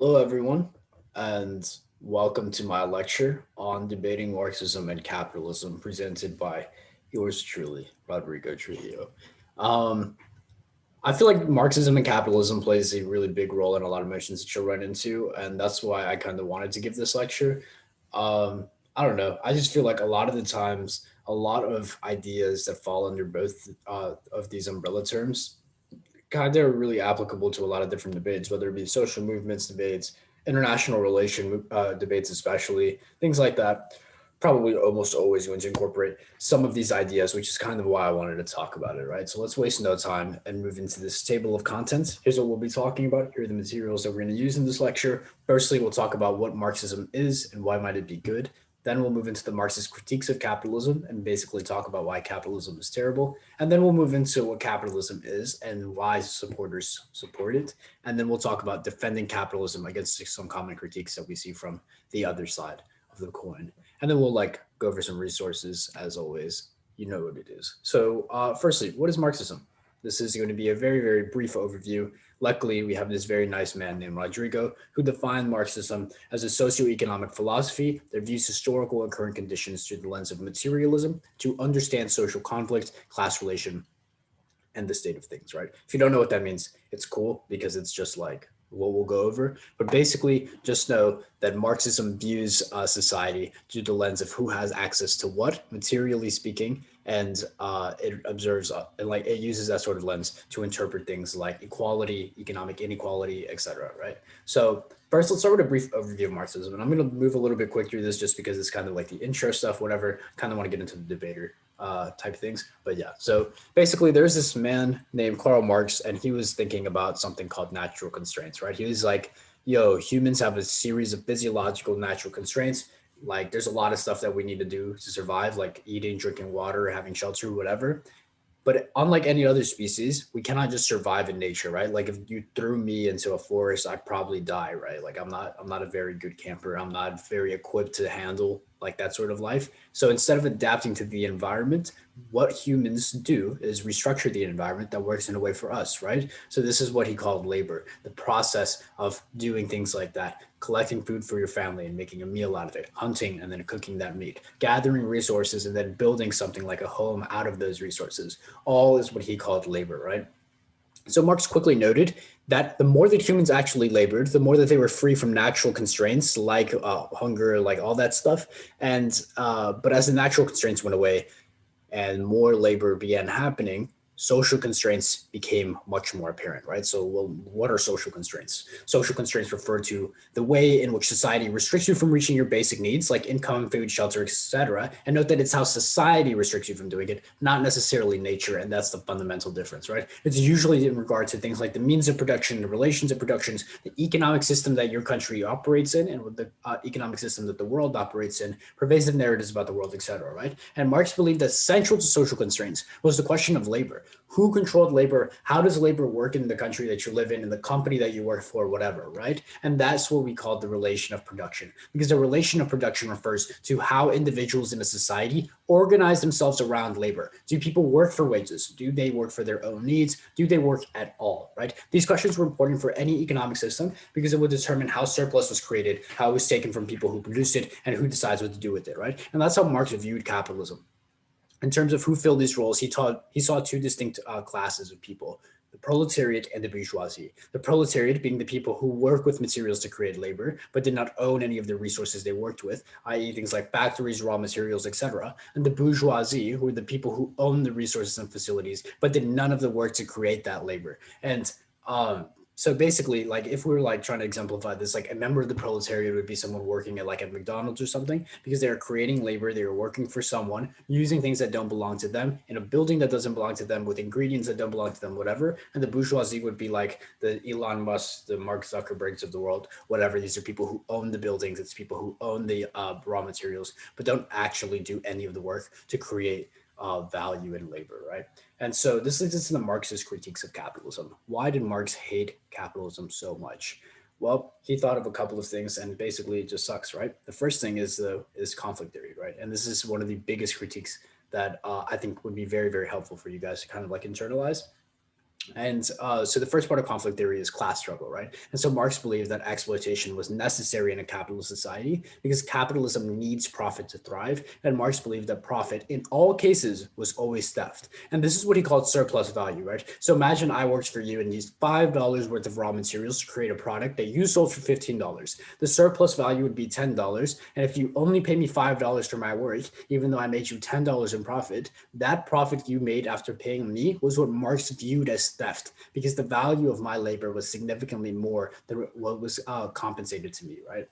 Hello, everyone, and welcome to my lecture on debating Marxism and capitalism, presented by yours truly, Rodrigo Trujillo. Um, I feel like Marxism and capitalism plays a really big role in a lot of motions that you'll run into, and that's why I kind of wanted to give this lecture. I don't know. I just feel like a lot of the times, a lot of ideas that fall under both of these umbrella terms God, they're really applicable to a lot of different debates, whether it be social movements debates, international relation debates, especially things like that. Probably almost always going to incorporate some of these ideas, which is kind of why I wanted to talk about it, right? So let's waste no time and move into this table of contents. Here's what we'll be talking about. Here are the materials that we're going to use in this lecture. Firstly, we'll talk about what Marxism is and why might it be good. Then we'll move into the Marxist critiques of capitalism and basically talk about why capitalism is terrible. And then we'll move into what capitalism is and why supporters support it. And then we'll talk about defending capitalism against some common critiques that we see from the other side of the coin. And then we'll go over some resources as always. You know what it is. So, firstly, what is Marxism? This is going to be a very, very brief overview. Luckily, we have this very nice man named Rodrigo who defined Marxism as a socioeconomic philosophy that views historical and current conditions through the lens of materialism to understand social conflict, class relation, and the state of things, right? If you don't know what that means, it's cool because it's just like what we'll go over. But basically, just know that Marxism views society through the lens of who has access to what, materially speaking, and it observes and like it uses that sort of lens to interpret things like equality, economic inequality, etc. Right? So first, let's start with a brief overview of Marxism, and I'm going to move a little bit quick through this just because it's kind of like the intro stuff, whatever. Kind of want to get into the debater type things, but yeah. So basically, there's this man named Karl Marx, and he was thinking about something called natural constraints, right? He was like, yo, humans have a series of physiological natural constraints. Like, there's a lot of stuff that we need to do to survive, like eating, drinking water, having shelter, whatever. But unlike any other species, we cannot just survive in nature, right? Like if you threw me into a forest, I'd probably die, right? Like I'm not a very good camper. I'm not very equipped to handle like that sort of life. So instead of adapting to the environment, what humans do is restructure the environment that works in a way for us, right? So this is what he called labor, the process of doing things like that, collecting food for your family and making a meal out of it, hunting and then cooking that meat, gathering resources and then building something like a home out of those resources. All is what he called labor, right? So Marx quickly noted that the more that humans actually labored, the more that they were free from natural constraints like hunger, like all that stuff. And but as the natural constraints went away, and more labor began happening, social constraints became much more apparent, right? So, well, what are social constraints? Social constraints refer to the way in which society restricts you from reaching your basic needs, like income, food, shelter, etc. And note that it's how society restricts you from doing it, not necessarily nature. And that's the fundamental difference, right? It's usually in regard to things like the means of production, the relations of productions, the economic system that your country operates in, and the economic system that the world operates in, pervasive narratives about the world, etc. Right? And Marx believed that central to social constraints was the question of labor. Who controlled labor? How does labor work in the country that you live in the company that you work for, whatever, right? And that's what we call the relation of production, because the relation of production refers to how individuals in a society organize themselves around labor. Do people work for wages? Do they work for their own needs? Do they work at all, right? These questions were important for any economic system because it would determine how surplus was created, how it was taken from people who produced it, and who decides what to do with it, right? And that's how Marx viewed capitalism. In terms of who filled these roles, he saw two distinct classes of people: the proletariat and the bourgeoisie. The proletariat being the people who work with materials to create labor, but did not own any of the resources they worked with, i.e., things like factories, raw materials, etc. And the bourgeoisie, who were the people who owned the resources and facilities, but did none of the work to create that labor. And so basically, like if we were like trying to exemplify this, like a member of the proletariat would be someone working at like at McDonald's or something, because they are creating labor, they are working for someone, using things that don't belong to them in a building that doesn't belong to them with ingredients that don't belong to them, whatever. And the bourgeoisie would be like the Elon Musk, the Mark Zuckerbergs of the world, whatever. These are people who own the buildings, it's people who own the raw materials, but don't actually do any of the work to create value in labor, right? And so this leads us to the Marxist critiques of capitalism. Why did Marx hate capitalism so much? Well, he thought of a couple of things, and basically it just sucks, right? The first thing is conflict theory, right? And this is one of the biggest critiques that I think would be very, very helpful for you guys to kind of like internalize. And so the first part of conflict theory is class struggle, right? And so Marx believed that exploitation was necessary in a capitalist society because capitalism needs profit to thrive. And Marx believed that profit in all cases was always theft. And this is what he called surplus value, right? So imagine I worked for you and used $5 worth of raw materials to create a product that you sold for $15. The surplus value would be $10. And if you only pay me $5 for my work, even though I made you $10 in profit, that profit you made after paying me was what Marx viewed as theft because the value of my labor was significantly more than what was compensated to me, right?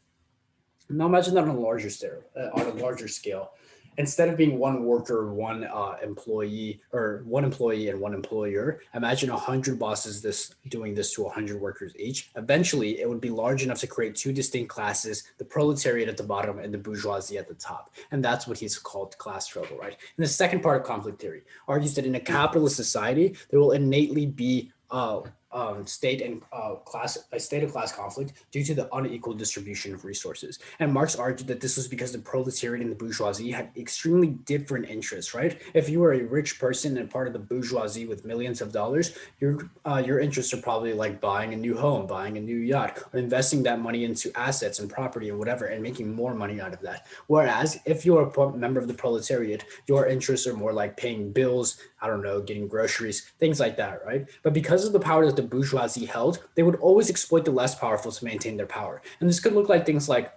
Now imagine that on a larger scale. Instead of being one worker, one employee, or one employee and one employer, imagine 100 bosses this doing this to 100 workers each. Eventually, it would be large enough to create two distinct classes: the proletariat at the bottom and the bourgeoisie at the top. And that's what he's called class struggle, right? And the second part of conflict theory argues that in a capitalist society, there will innately be state and a state of class conflict due to the unequal distribution of resources. And Marx argued that this was because the proletariat and the bourgeoisie had extremely different interests, right? If you were a rich person and part of the bourgeoisie with millions of dollars, your interests are probably like buying a new home, buying a new yacht, or investing that money into assets and property and whatever, and making more money out of that. Whereas if you're a member of the proletariat, your interests are more like paying bills, I don't know, getting groceries, things like that, right? But because of the power that the bourgeoisie held, they would always exploit the less powerful to maintain their power. And this could look like things like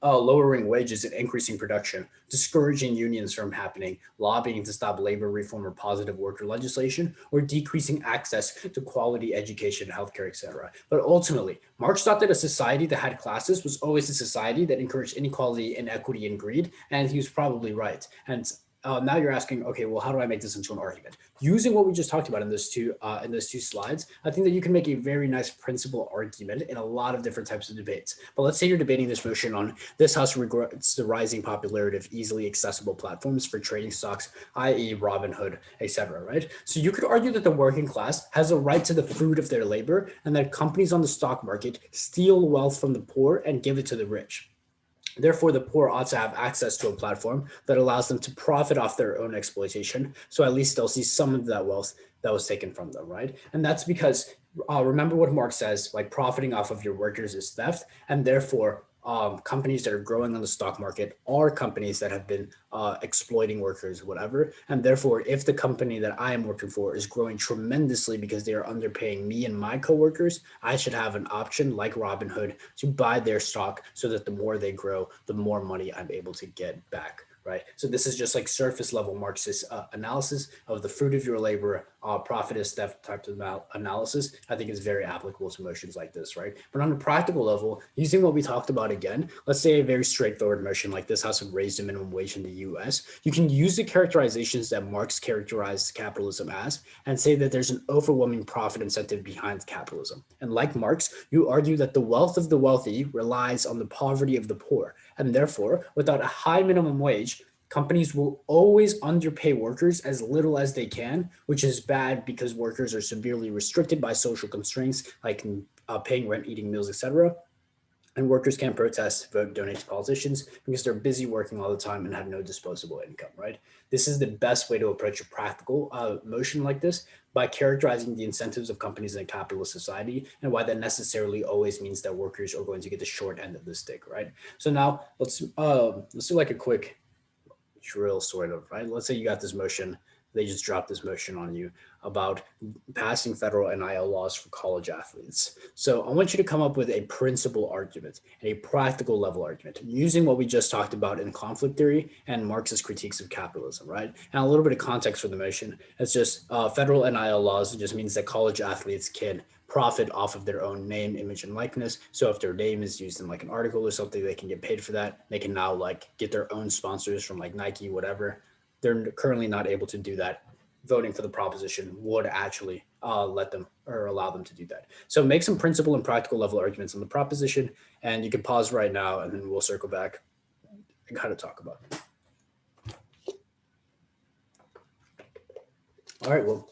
lowering wages and increasing production, discouraging unions from happening, lobbying to stop labor reform or positive worker legislation, or decreasing access to quality education, healthcare, etc. But ultimately, Marx thought that a society that had classes was always a society that encouraged inequality, inequity, and greed, and he was probably right. And now you're asking, okay, well, how do I make this into an argument? Using what we just talked about in those two slides, I think that you can make a very nice principal argument in a lot of different types of debates. But let's say you're debating this motion on this house regrets the rising popularity of easily accessible platforms for trading stocks, i.e., Robinhood, etc. Right? So you could argue that the working class has a right to the fruit of their labor, and that companies on the stock market steal wealth from the poor and give it to the rich. Therefore, the poor ought to have access to a platform that allows them to profit off their own exploitation. So at least they'll see some of that wealth that was taken from them, right? And that's because remember what Marx says, like profiting off of your workers is theft. And therefore, companies that are growing on the stock market are companies that have been exploiting workers, whatever. And therefore, if the company that I am working for is growing tremendously because they are underpaying me and my coworkers, I should have an option like Robinhood to buy their stock so that the more they grow, the more money I'm able to get back. Right. So this is just like surface level Marxist analysis of the fruit of your labor, profit is theft type of analysis. I think is very applicable to motions like this. Right. But on a practical level, using what we talked about again, let's say a very straightforward motion like this House have raised the minimum wage in the US, you can use the characterizations that Marx characterized capitalism as and say that there's an overwhelming profit incentive behind capitalism. And like Marx, you argue that the wealth of the wealthy relies on the poverty of the poor. And therefore, without a high minimum wage, companies will always underpay workers as little as they can, which is bad because workers are severely restricted by social constraints like paying rent, eating meals, etc. And workers can't protest, vote, donate to politicians because they're busy working all the time and have no disposable income, right? This is the best way to approach a practical motion like this by characterizing the incentives of companies in a capitalist society and why that necessarily always means that workers are going to get the short end of the stick, right? So now let's do like a quick drill sort of, right? Let's say you got this motion, they just dropped this motion on you about passing federal NIL laws for college athletes. So I want you to come up with a principal argument and a practical level argument using what we just talked about in conflict theory and Marxist critiques of capitalism, right? And a little bit of context for the motion. It's just federal NIL laws. It just means that college athletes can profit off of their own name, image, and likeness. So if their name is used in like an article or something, they can get paid for that. They can now like get their own sponsors from like Nike, whatever. They're currently not able to do that. Voting for the proposition would actually let them or allow them to do that. So make some principle and practical level arguments on the proposition, and you can pause right now, and then we'll circle back and kind of talk about it. All right. Well,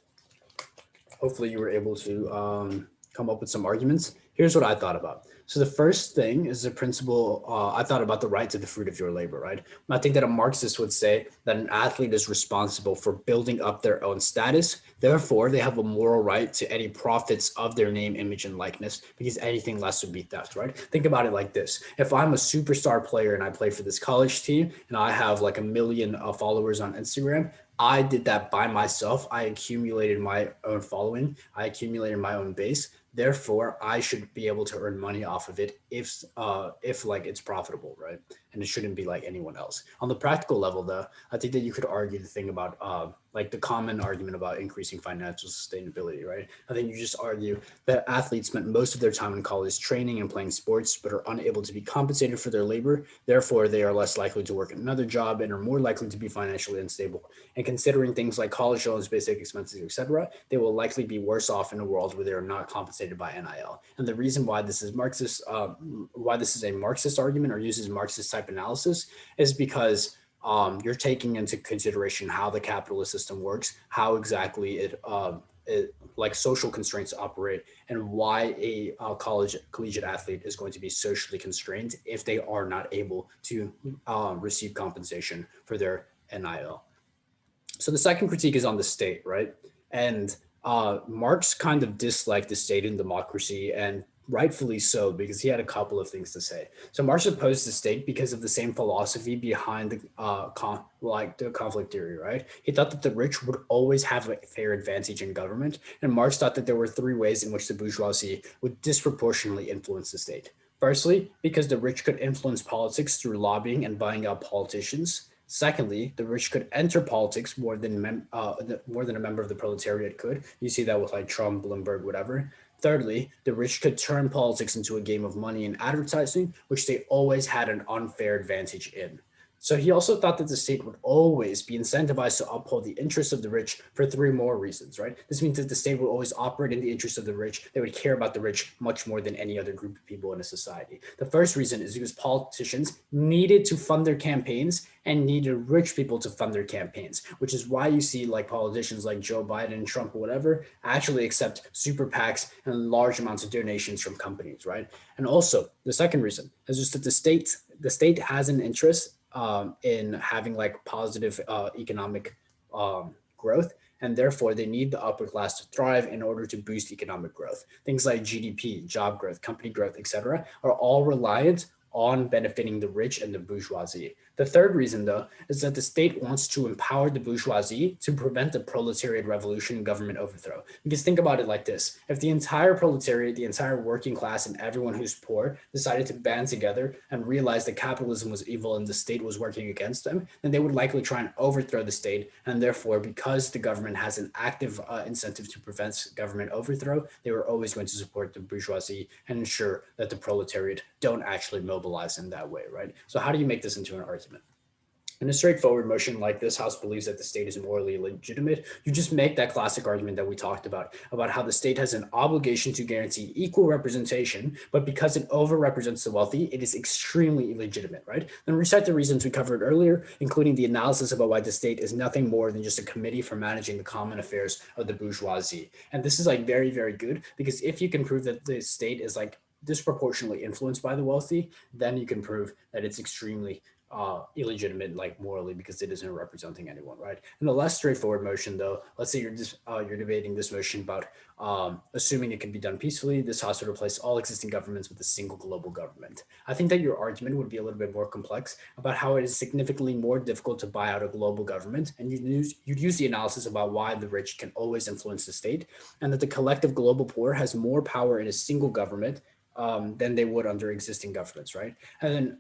hopefully you were able to come up with some arguments. Here's what I thought about. So the first thing is the principle. I thought about the right to the fruit of your labor, right? I think that a Marxist would say that an athlete is responsible for building up their own status. Therefore, they have a moral right to any profits of their name, image, and likeness, because anything less would be theft, right? Think about it like this. If I'm a superstar player and I play for this college team and I have like a million followers on Instagram, I did that by myself. I accumulated my own following. I accumulated my own base. Therefore, I should be able to earn money off of it if like it's profitable, right? And it shouldn't be like anyone else. On the practical level, though, I think that you could argue the thing about like the common argument about increasing financial sustainability, right? I think you just argue that athletes spent most of their time in college training and playing sports, but are unable to be compensated for their labor. Therefore, they are less likely to work another job and are more likely to be financially unstable. And considering things like college loans, basic expenses, etc., they will likely be worse off in a world where they are not compensated by NIL. And the reason why this is Marxist, why this is a Marxist argument or uses Marxist type analysis, is because you're taking into consideration how the capitalist system works, how exactly it like social constraints operate, and why a collegiate athlete is going to be socially constrained if they are not able to receive compensation for their NIL. So the second critique is on the state, right? And Marx kind of disliked the state and democracy, and rightfully so, because he had a couple of things to say. So Marx opposed the state because of the same philosophy behind the like the conflict theory, right? He thought that the rich would always have a fair advantage in government, and Marx thought that there were three ways in which the bourgeoisie would disproportionately influence the state. Firstly, because the rich could influence politics through lobbying and buying out politicians. Secondly, the rich could enter politics more than a member of the proletariat could. You see that with like Trump, Bloomberg, whatever. Thirdly, the rich could turn politics into a game of money and advertising, which they always had an unfair advantage in. So he also thought that the state would always be incentivized to uphold the interests of the rich for three more reasons, right? This means that the state will always operate in the interest of the rich. They would care about the rich much more than any other group of people in a society. The first reason is because politicians needed to fund their campaigns and needed rich people to fund their campaigns, which is why you see like politicians like Joe Biden and Trump or whatever actually accept super PACs and large amounts of donations from companies, right? And also the second reason is just that the state has an interest in having like positive economic growth, and therefore they need the upper class to thrive in order to boost economic growth. Things like GDP, job growth, company growth, etc., are all reliant on benefiting the rich and the bourgeoisie. The third reason, though, is that the state wants to empower the bourgeoisie to prevent the proletariat revolution and government overthrow. Because think about it like this: if the entire proletariat, the entire working class, and everyone who's poor decided to band together and realize that capitalism was evil and the state was working against them, then they would likely try and overthrow the state. And therefore, because the government has an active incentive to prevent government overthrow, they were always going to support the bourgeoisie and ensure that the proletariat don't actually mobilize in that way, right? So how do you make this into an argument? In a straightforward motion like this, House believes that the state is morally legitimate. You just make that classic argument that we talked about how the state has an obligation to guarantee equal representation, but because it overrepresents the wealthy, it is extremely illegitimate, right? Then recite the reasons we covered earlier, including the analysis about why the state is nothing more than just a committee for managing the common affairs of the bourgeoisie. And this is like very, very good, because if you can prove that the state is like disproportionately influenced by the wealthy, then you can prove that it's extremely illegitimate, like morally, because it isn't representing anyone, right? In the less straightforward motion, though, let's say you're debating this motion about assuming it can be done peacefully. This house would replace all existing governments with a single global government. I think that your argument would be a little bit more complex about how it is significantly more difficult to buy out a global government, and you'd use the analysis about why the rich can always influence the state, and that the collective global poor has more power in a single government than they would under existing governments, right? And then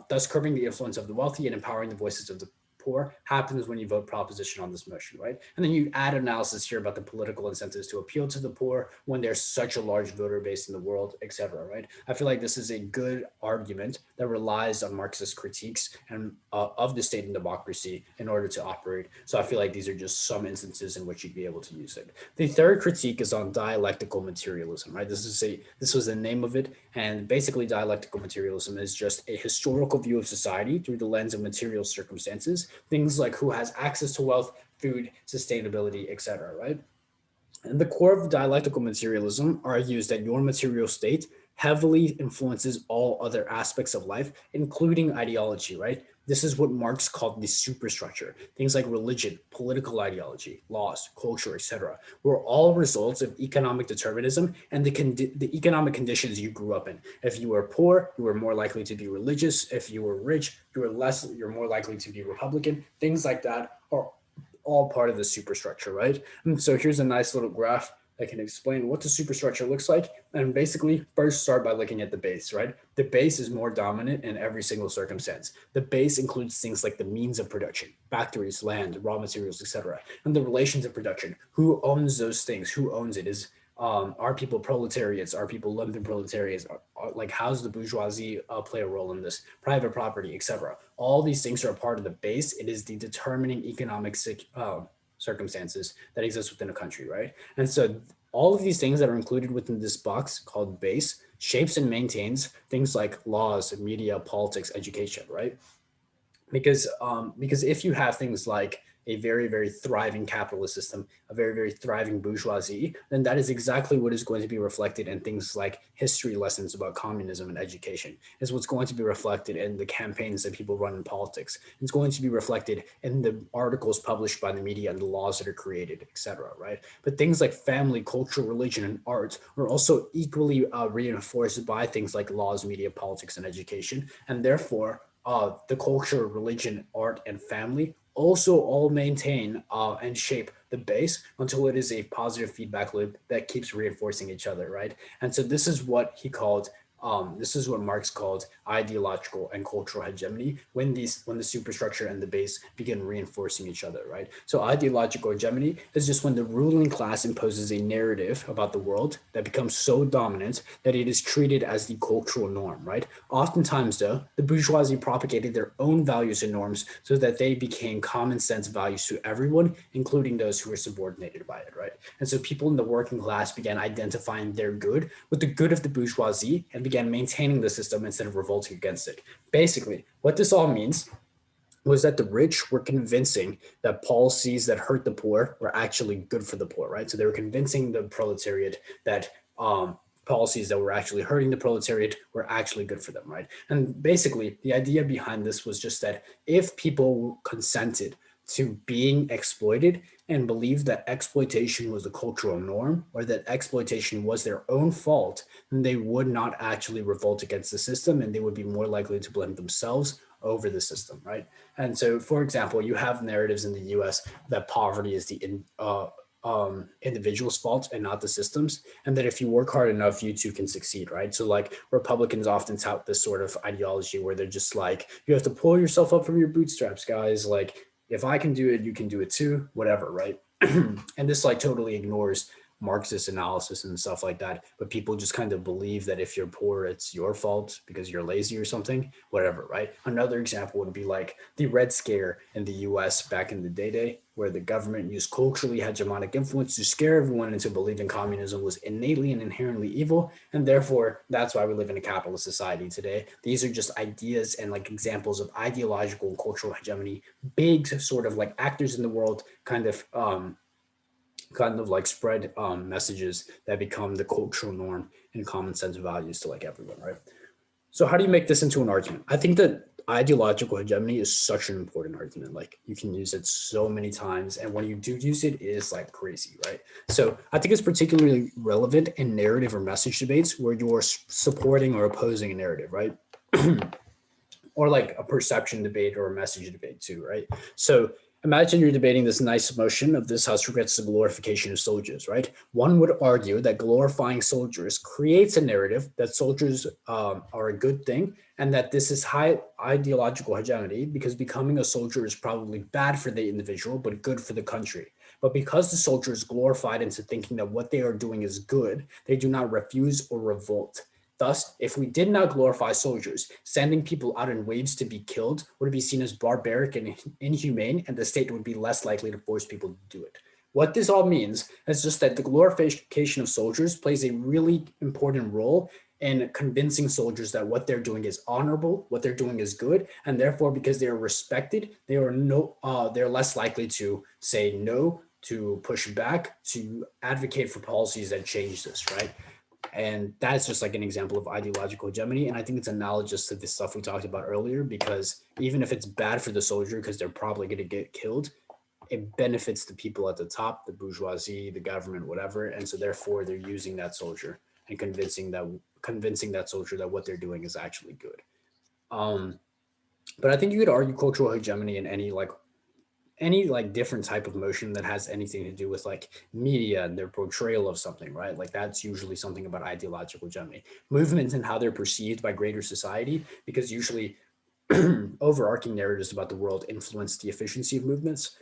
thus curbing the influence of the wealthy and empowering the voices of the poor happens when you vote proposition on this motion, right? And then you add analysis here about the political incentives to appeal to the poor when there's such a large voter base in the world, et cetera, right? I feel like this is a good argument that relies on Marxist critiques and of the state and democracy in order to operate. So I feel like these are just some instances in which you'd be able to use it. The third critique is on dialectical materialism, right? This was the name of it, and basically dialectical materialism is just a historical view of society through the lens of material circumstances, things like who has access to wealth, food, sustainability, etc., right? And the core of dialectical materialism argues that your material state heavily influences all other aspects of life, including ideology, right? This is what Marx called the superstructure. Things like religion, political ideology, laws, culture, etc., were all results of economic determinism and the economic conditions you grew up in. If you were poor, you were more likely to be religious. If you were rich, you're more likely to be Republican. Things like that are all part of the superstructure, right? And so here's a nice little graph that can explain what the superstructure looks like. And basically, first start by looking at the base, right? The base is more dominant in every single circumstance. The base includes things like the means of production, factories, land, raw materials, etc., and the relations of production. Who owns those things? Who owns it? Are people proletariats? Are people lumpen proletariats? Like, how's the bourgeoisie play a role in this? Private property, etc. All these things are a part of the base. It is the determining economic circumstances that exist within a country, right? And so all of these things that are included within this box called base shapes and maintains things like laws, media, politics, education, right? Because if you have things like a very thriving capitalist system, a very thriving bourgeoisie, then that is exactly what is going to be reflected in things like history lessons about communism and education. Is what's going to be reflected in the campaigns that people run in politics. It's going to be reflected in the articles published by the media and the laws that are created, etc. Right? But things like family, culture, religion, and art are also equally reinforced by things like laws, media, politics, and education, and therefore the culture, religion, art, and family also all maintain and shape the base until it is a positive feedback loop that keeps reinforcing each other, right? And so this is what Marx called ideological and cultural hegemony when the superstructure and the base begin reinforcing each other, right? So ideological hegemony is just when the ruling class imposes a narrative about the world that becomes so dominant that it is treated as the cultural norm, right? Oftentimes, though, the bourgeoisie propagated their own values and norms so that they became common sense values to everyone, including those who were subordinated by it, right? And so people in the working class began identifying their good with the good of the bourgeoisie and began maintaining the system instead of revolting against it. Basically, what this all means was that the rich were convincing that policies that hurt the poor were actually good for the poor, right? So they were convincing the proletariat that policies that were actually hurting the proletariat were actually good for them, right? And basically, the idea behind this was just that if people consented to being exploited and believed that exploitation was the cultural norm or that exploitation was their own fault, then they would not actually revolt against the system and they would be more likely to blame themselves over the system, right? And so, for example, you have narratives in the US that poverty is the individual's fault and not the systems, and that if you work hard enough, you too can succeed, right? So, like, Republicans often tout this sort of ideology where they're just like, you have to pull yourself up from your bootstraps, guys. Like, if I can do it, you can do it too, whatever, right? And this like totally ignores Marxist analysis and stuff like that. But people just kind of believe that if you're poor, it's your fault because you're lazy or something, whatever, right? Another example would be like the Red Scare in the US back in the day, where the government used culturally hegemonic influence to scare everyone into believing communism was innately and inherently evil. And therefore, that's why we live in a capitalist society today. These are just ideas and like examples of ideological and cultural hegemony, big sort of like actors in the world kind of like spread messages that become the cultural norm and common sense values to like everyone, right? So how do you make this into an argument? I think that ideological hegemony is such an important argument. Like you can use it so many times, and when you do use it, it is like crazy, right? So I think it's particularly relevant in narrative or message debates where you're supporting or opposing a narrative, right? Or like a perception debate or a message debate too, right? So imagine you're debating this nice motion of this house regrets the glorification of soldiers, right? One would argue that glorifying soldiers creates a narrative that soldiers are a good thing and that this is high ideological hegemony because becoming a soldier is probably bad for the individual but good for the country. But because the soldier is glorified into thinking that what they are doing is good, they do not refuse or revolt. Thus, if we did not glorify soldiers, sending people out in waves to be killed would be seen as barbaric and inhumane, and the state would be less likely to force people to do it. What this all means is just that the glorification of soldiers plays a really important role in convincing soldiers that what they're doing is honorable, what they're doing is good, and therefore, because they are respected, they're less likely to say no to push back, to advocate for policies that change this, right? And that's just like an example of ideological hegemony. And I think it's analogous to the stuff we talked about earlier, because even if it's bad for the soldier, because they're probably going to get killed, it benefits the people at the top, the bourgeoisie, the government, whatever. And so therefore they're using that soldier and convincing that soldier that what they're doing is actually good. Um, but I think you could argue cultural hegemony in any like different type of motion that has anything to do with like media and their portrayal of something, right? Like that's usually something about ideological hegemony. Movements and how they're perceived by greater society, because usually overarching narratives about the world influence the efficiency of movements.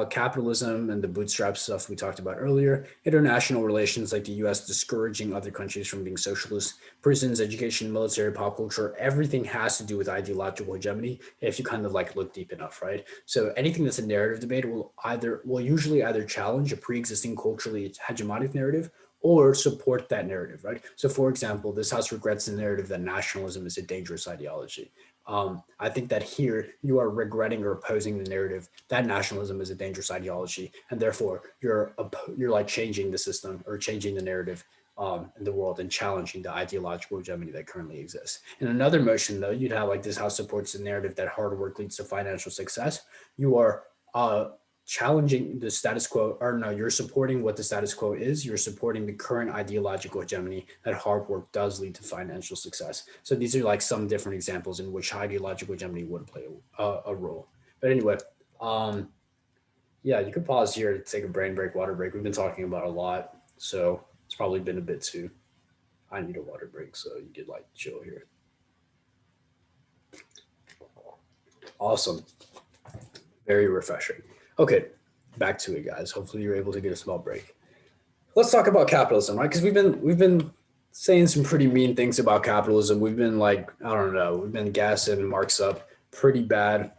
Capitalism and the bootstrap stuff we talked about earlier, international relations like the US discouraging other countries from being socialist, prisons, education, military, pop culture, everything has to do with ideological hegemony if you kind of like look deep enough, right? So anything that's a narrative debate will usually either challenge a pre-existing culturally hegemonic narrative or support that narrative, right? So for example, this house regrets the narrative that nationalism is a dangerous ideology. I think that here you are regretting or opposing the narrative that nationalism is a dangerous ideology, and therefore you're like changing the system or changing the narrative in the world and challenging the ideological hegemony that currently exists. In another motion, though, you'd have like this house supports the narrative that hard work leads to financial success. You are challenging the status quo, or no, you're supporting what the status quo is. You're supporting the current ideological hegemony that hard work does lead to financial success. So these are like some different examples in which ideological hegemony would play a role. But anyway, um, yeah, you could pause here to take a brain break, water break. We've been talking about a lot, so it's probably been a bit too. I need a water break, so you could like chill here. Awesome, very refreshing. Okay, back to it, guys. Hopefully, you're able to get a small break. Let's talk about capitalism, right? Because we've been saying some pretty mean things about capitalism. We've been like, I don't know, we've been gassing Marx up pretty bad.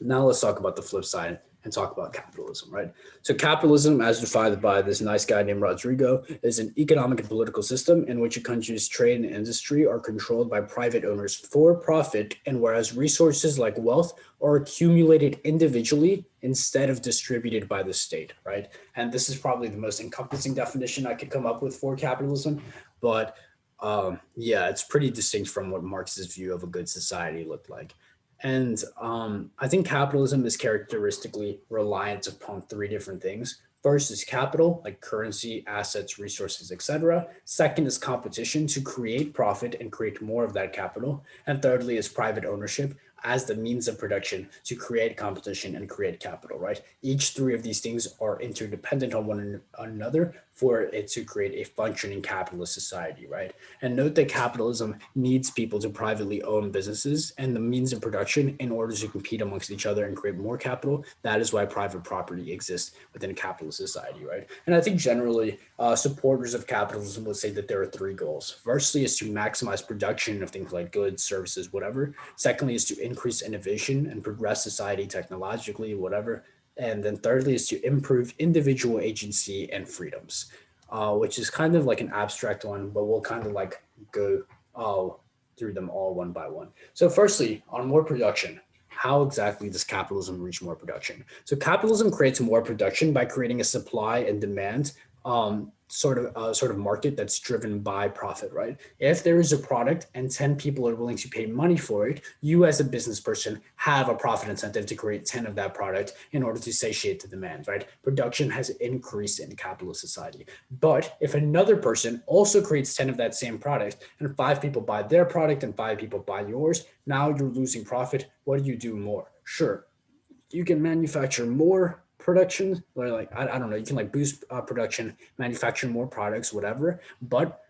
Now let's talk about the flip side and talk about capitalism, right? So capitalism, as defined by this nice guy named Rodrigo, is an economic and political system in which a country's trade and industry are controlled by private owners for profit, and whereas resources like wealth are accumulated individually instead of distributed by the state, right? And this is probably the most encompassing definition I could come up with for capitalism, but yeah, it's pretty distinct from what Marx's view of a good society looked like. And I think capitalism is characteristically reliant upon three different things. First is capital, like currency, assets, resources, etc. Second is competition to create profit and create more of that capital. And thirdly is private ownership as the means of production to create competition and create capital, right? Each three of these things are interdependent on one another for it to create a functioning capitalist society, right? And note that capitalism needs people to privately own businesses and the means of production in order to compete amongst each other and create more capital. That is why private property exists within a capitalist society, right? And I think generally supporters of capitalism would say that there are three goals. Firstly is to maximize production of things like goods, services, whatever. Secondly is to increase innovation and progress society technologically, whatever. And then thirdly is to improve individual agency and freedoms, which is kind of like an abstract one, but we'll kind of like go uh, through them all one by one. So firstly, on more production, how exactly does capitalism reach more production? So capitalism creates more production by creating a supply and demand sort of market that's driven by profit, right? If there is a product and 10 people are willing to pay money for it, you as a business person have a profit incentive to create 10 of that product in order to satiate the demand, right? Production has increased in capitalist society. But if another person also creates 10 of that same product and five people buy their product and five people buy yours, now you're losing profit. What do you do more? Sure, you can manufacture more production, or like I don't know, you can like boost production, manufacture more products, whatever. But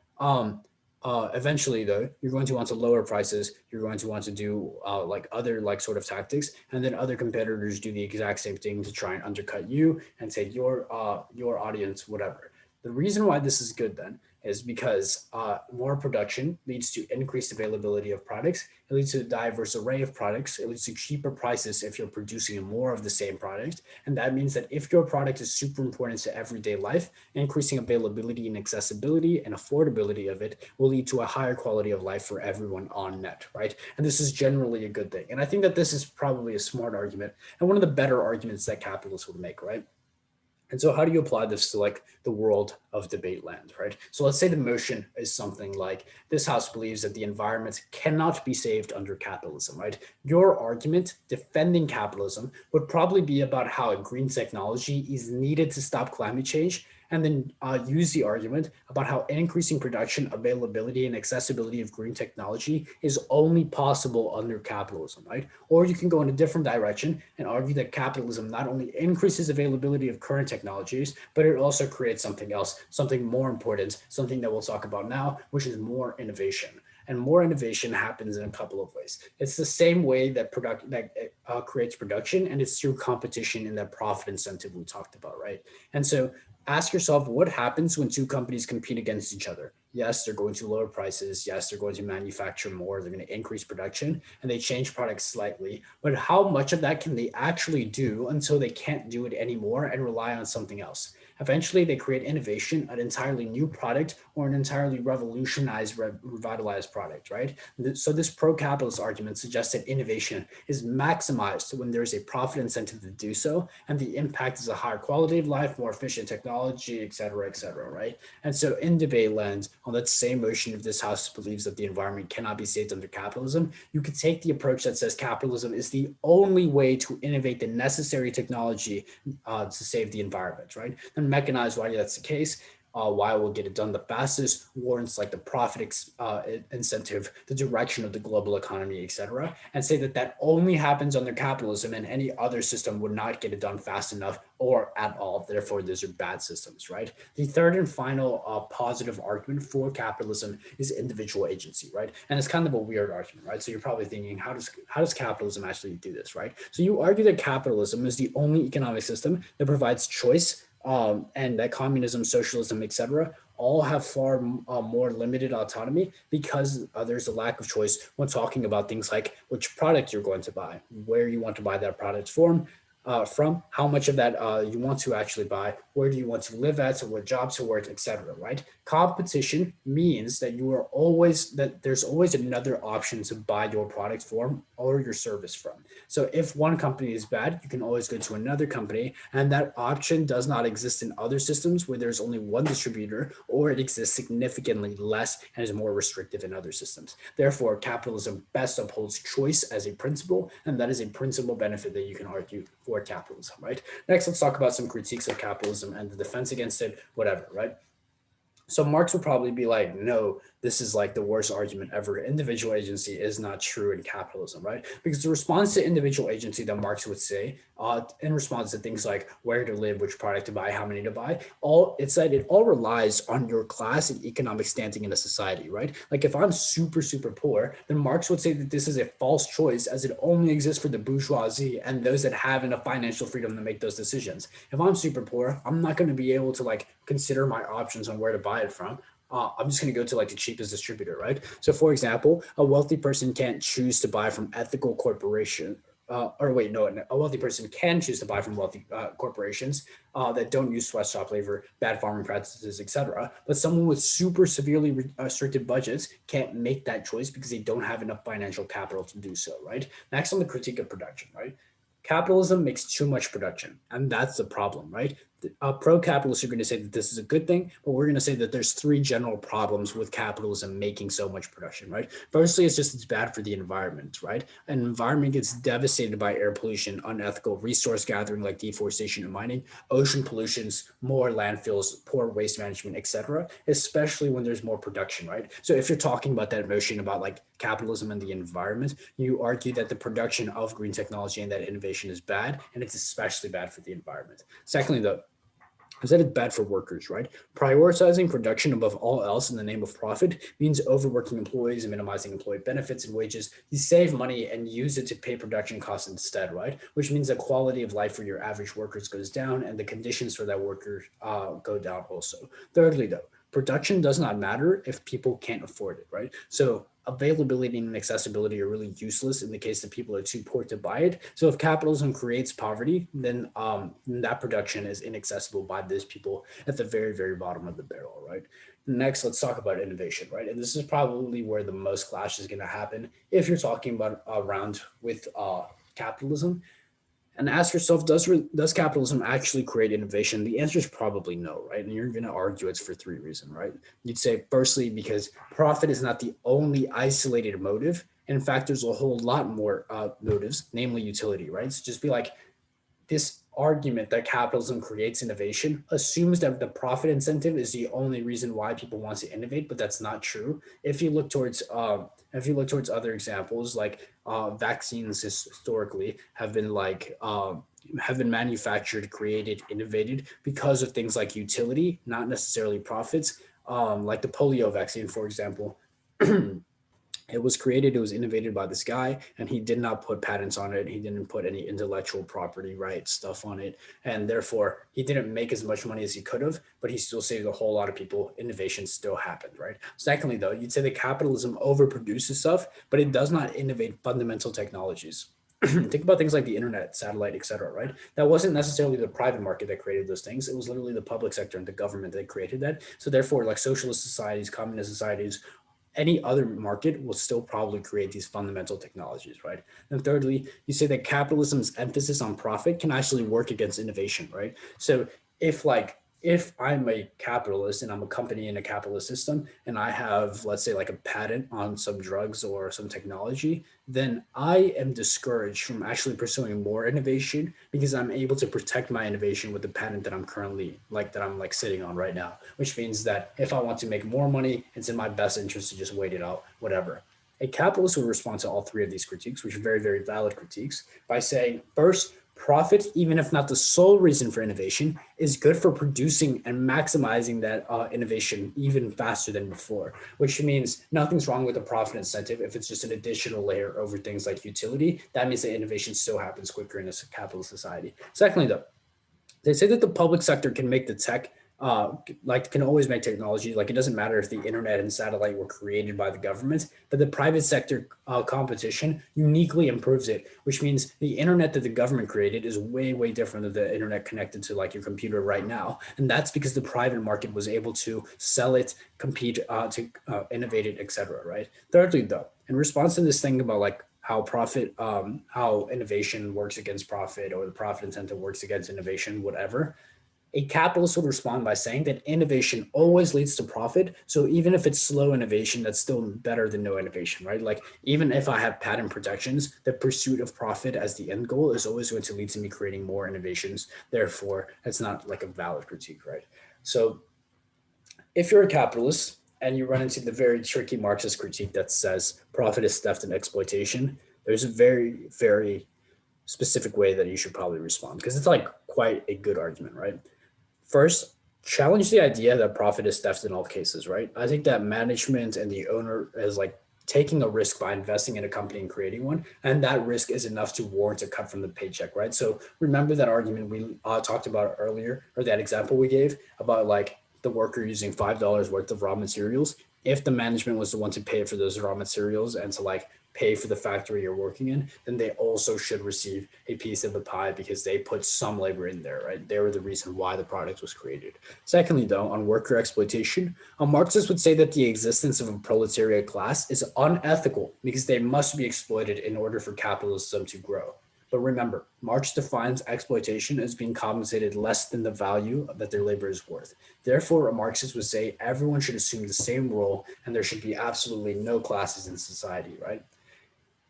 eventually though, you're going to want to lower prices, you're going to want to do like other like sort of tactics, and then other competitors do the exact same thing to try and undercut you and take your audience, whatever. The reason why this is good then is because more production leads to increased availability of products. It leads to a diverse array of products. It leads to cheaper prices if you're producing more of the same product. And that means that if your product is super important to everyday life, increasing availability and accessibility and affordability of it will lead to a higher quality of life for everyone on net, right? And this is generally a good thing. And I think that this is probably a smart argument and one of the better arguments that capitalists would make, right? And so, how do you apply this to like the world of debate land, right? So, let's say the motion is something like this house believes that the environment cannot be saved under capitalism, right? Your argument defending capitalism would probably be about how a green technology is needed to stop climate change, and then use the argument about how increasing production, availability, and accessibility of green technology is only possible under capitalism, right? Or you can go in a different direction and argue that capitalism not only increases availability of current technologies, but it also creates something else, something more important, something that we'll talk about now, which is more innovation. And more innovation happens in a couple of ways. It's the same way that creates production, and it's through competition and that profit incentive we talked about, right? And so ask yourself what happens when two companies compete against each other. Yes, they're going to lower prices. Yes, they're going to manufacture more. They're going to increase production and they change products slightly. But how much of that can they actually do until they can't do it anymore and rely on something else? Eventually, they create innovation, an entirely new product, or an entirely revolutionized, revitalized product, right? So, this pro capitalist argument suggests that innovation is maximized when there's a profit incentive to do so, and the impact is a higher quality of life, more efficient technology, et cetera, right? And so, in debate land, on that same motion, if this house believes that the environment cannot be saved under capitalism, you could take the approach that says capitalism is the only way to innovate the necessary technology to save the environment, right? And mechanize why that's the case. Why will get it done the fastest, warrants like the incentive, the direction of the global economy, etc., and say that that only happens under capitalism and any other system would not get it done fast enough or at all. Therefore, those are bad systems, right? The third and final positive argument for capitalism is individual agency, right? And it's kind of a weird argument, right? So you're probably thinking, how does capitalism actually do this, right? So you argue that capitalism is the only economic system that provides choice, and that communism, socialism, etc., all have far more limited autonomy because there's a lack of choice when talking about things like which product you're going to buy, where you want to buy that product from, how much of that you want to actually buy, where do you want to live at, so what job to work, etc. Right? Competition means that there's always another option to buy your product from or your service from. So if one company is bad, you can always go to another company, and that option does not exist in other systems where there's only one distributor, or it exists significantly less and is more restrictive in other systems. Therefore, capitalism best upholds choice as a principle, and that is a principal benefit that you can argue for capitalism, right? Next, let's talk about some critiques of capitalism and the defense against it, whatever, right? So Marx would probably be like, no, this is like the worst argument ever. Individual agency is not true in capitalism, right? Because the response to individual agency that Marx would say, in response to things like where to live, which product to buy, how many to buy, it all relies on your class and economic standing in a society, right? Like if I'm super, super poor, then Marx would say that this is a false choice as it only exists for the bourgeoisie and those that have enough financial freedom to make those decisions. If I'm super poor, I'm not going to be able to like consider my options on where to buy it from. I'm just going to go to like the cheapest distributor, right? So, for example, a wealthy person can't choose to buy from ethical corporation. Or wait, no, a wealthy person can choose to buy from wealthy corporations that don't use sweatshop labor, bad farming practices, etc. But someone with super severely restricted budgets can't make that choice because they don't have enough financial capital to do so, right? Next on the critique of production, right? Capitalism makes too much production, and that's the problem, right? Pro-capitalists are going to say that this is a good thing, but we're going to say that there's three general problems with capitalism making so much production, right? Firstly, it's bad for the environment, right? An environment gets devastated by air pollution, unethical resource gathering like deforestation and mining, ocean pollutions, more landfills, poor waste management, etc. Especially when there's more production, right? So if you're talking about that motion about like capitalism and the environment, you argue that the production of green technology and that innovation is bad, and it's especially bad for the environment. Secondly, though, is that it's bad for workers, right? Prioritizing production above all else in the name of profit means overworking employees and minimizing employee benefits and wages. You save money and use it to pay production costs instead, right? Which means the quality of life for your average workers goes down and the conditions for that worker go down also. Thirdly, though, production does not matter if people can't afford it, right? So availability and accessibility are really useless in the case that people are too poor to buy it. So if capitalism creates poverty, then that production is inaccessible by those people at the very, very bottom of the barrel, right? Next, let's talk about innovation, right? And this is probably where the most clash is going to happen if you're talking about around with capitalism. And ask yourself, does capitalism actually create innovation? The answer is probably no, right? And you're going to argue it's for three reasons, right? You'd say, firstly, because profit is not the only isolated motive. In fact, there's a whole lot more motives, namely utility, right? So just be like, this argument that capitalism creates innovation assumes that the profit incentive is the only reason why people want to innovate, but that's not true. If you look towards other examples, like vaccines historically have been manufactured, created, innovated because of things like utility, not necessarily profits. Like the polio vaccine, for example. It was created, it was innovated by this guy, and he did not put patents on it. He didn't put any intellectual property rights stuff on it. And therefore, he didn't make as much money as he could have, but he still saved a whole lot of people. Innovation still happened, right? Secondly, though, you'd say that capitalism overproduces stuff, but it does not innovate fundamental technologies. Think about things like the internet, satellite, etc. Right? That wasn't necessarily the private market that created those things. It was literally the public sector and the government that created that. So therefore, like socialist societies, communist societies, any other market will still probably create these fundamental technologies, right? And thirdly, you say that capitalism's emphasis on profit can actually work against innovation, right? So if I'm a capitalist and I'm a company in a capitalist system and I have, let's say, like a patent on some drugs or some technology, then I am discouraged from actually pursuing more innovation because I'm able to protect my innovation with the patent that I'm like sitting on right now, which means that if I want to make more money, it's in my best interest to just wait it out, whatever. A capitalist would respond to all three of these critiques, which are very, very valid critiques, by saying, first, profit, even if not the sole reason for innovation, is good for producing and maximizing that innovation even faster than before, which means nothing's wrong with the profit incentive if it's just an additional layer over things like utility. That means that innovation still happens quicker in a capitalist society. Secondly, though, they say that the public sector can make the tech like can always make technology. Like it doesn't matter if the internet and satellite were created by the government, but the private sector competition uniquely improves it, which means the internet that the government created is way, way different than the internet connected to like your computer right now. And that's because the private market was able to sell it, compete, to innovate it, etc. Right. Thirdly, though, in response to this thing about like how innovation works against profit or the profit incentive works against innovation, whatever, a capitalist would respond by saying that innovation always leads to profit. So even if it's slow innovation, that's still better than no innovation, right? Like even if I have patent protections, the pursuit of profit as the end goal is always going to lead to me creating more innovations. Therefore, it's not like a valid critique, right? So if you're a capitalist and you run into the very tricky Marxist critique that says profit is theft and exploitation, there's a very, very specific way that you should probably respond because it's like quite a good argument, right? First, challenge the idea that profit is theft in all cases, right? I think that management and the owner is like taking a risk by investing in a company and creating one, and that risk is enough to warrant a cut from the paycheck, right? So remember that argument we talked about earlier, or that example we gave about like the worker using $5 worth of raw materials. If the management was the one to pay for those raw materials and to like pay for the factory you're working in, then they also should receive a piece of the pie because they put some labor in there, right? They were the reason why the product was created. Secondly, though, on worker exploitation, a Marxist would say that the existence of a proletariat class is unethical because they must be exploited in order for capitalism to grow. But remember, Marx defines exploitation as being compensated less than the value that their labor is worth. Therefore, a Marxist would say everyone should assume the same role and there should be absolutely no classes in society, right?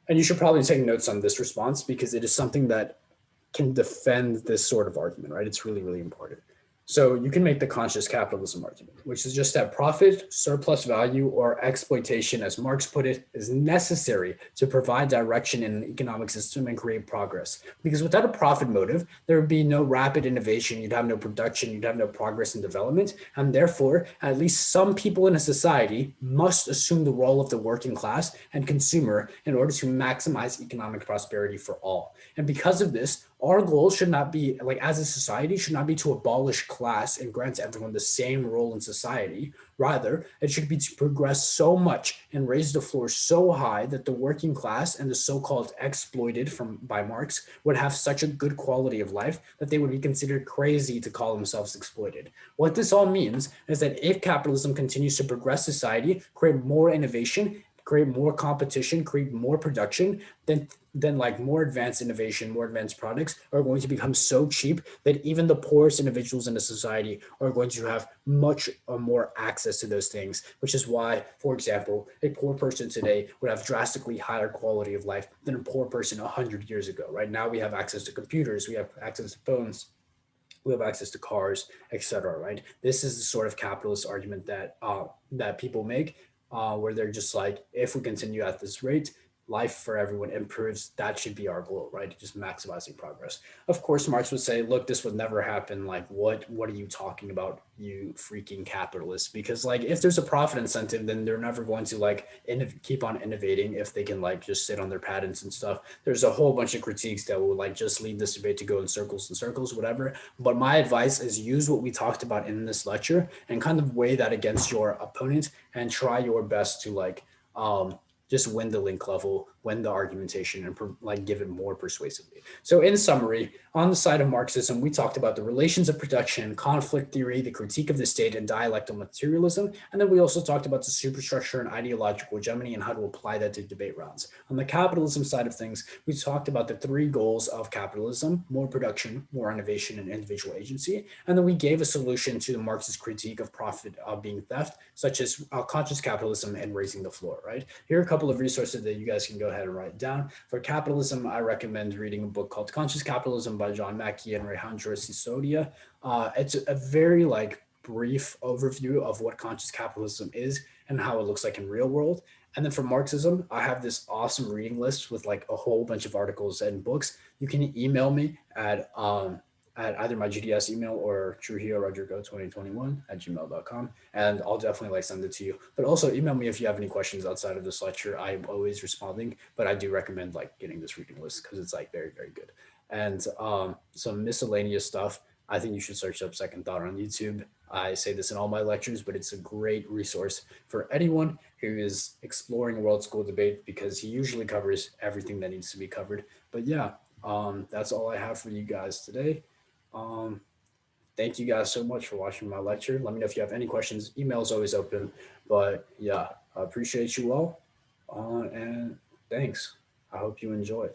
And you should probably take notes on this response because it is something that can defend this sort of argument, right? It's really, really important. So you can make the conscious capitalism argument, which is just that profit, surplus value, or exploitation, as Marx put it, is necessary to provide direction in an economic system and create progress. Because without a profit motive, there would be no rapid innovation, you'd have no production, you'd have no progress and development, and therefore, at least some people in a society must assume the role of the working class and consumer in order to maximize economic prosperity for all. And because of this, our goal should not be, like as a society, should not be to abolish class and grant everyone the same role in society. Rather, it should be to progress so much and raise the floor so high that the working class and the so-called exploited by Marx would have such a good quality of life that they would be considered crazy to call themselves exploited. What this all means is that if capitalism continues to progress society, create more innovation, create more competition, create more production, then like more advanced innovation, more advanced products are going to become so cheap that even the poorest individuals in a society are going to have much more access to those things, which is why, for example, a poor person today would have drastically higher quality of life than a poor person 100 years ago. Right now, we have access to computers, we have access to phones, we have access to cars, etc. Right? This is the sort of capitalist argument that people make, where they're just like, if we continue at this rate, life for everyone improves. That should be our goal, right? Just maximizing progress. Of course, Marx would say, "Look, this would never happen. Like, what are you talking about, you freaking capitalists? Because like, if there's a profit incentive, then they're never going to like keep on innovating if they can like just sit on their patents and stuff." There's a whole bunch of critiques that will like just lead this debate to go in circles and circles, whatever. But my advice is use what we talked about in this lecture and kind of weigh that against your opponent and try your best to like um, just win the link level, win the argumentation, and like give it more persuasively. So, in summary, on the side of Marxism, we talked about the relations of production, conflict theory, the critique of the state, and dialectical materialism. And then we also talked about the superstructure and ideological hegemony and how to apply that to debate rounds. On the capitalism side of things, we talked about the three goals of capitalism: more production, more innovation, and individual agency. And then we gave a solution to the Marxist critique of profit being theft, such as conscious capitalism and raising the floor, right? Here are a couple of resources that you guys can go ahead and write down. For capitalism, I recommend reading a book called Conscious Capitalism by John Mackey and Alejandro Sisodia. It's a very like brief overview of what conscious capitalism is and how it looks like in real world. And then for Marxism, I have this awesome reading list with like a whole bunch of articles and books. You can email me at either my GDS email or trujillo2021 at gmail.com. And I'll definitely like send it to you. But also email me if you have any questions outside of this lecture. I'm always responding, but I do recommend like getting this reading list because it's like very, very good. And some miscellaneous stuff. I think you should search up Second Thought on YouTube. I say this in all my lectures, but it's a great resource for anyone who is exploring world school debate because he usually covers everything that needs to be covered. But yeah, that's all I have for you guys today. Um, Thank you guys so much for watching my lecture. Let me know if you have any questions. Email is always open. But yeah, I appreciate you all. And thanks. I hope you enjoyed.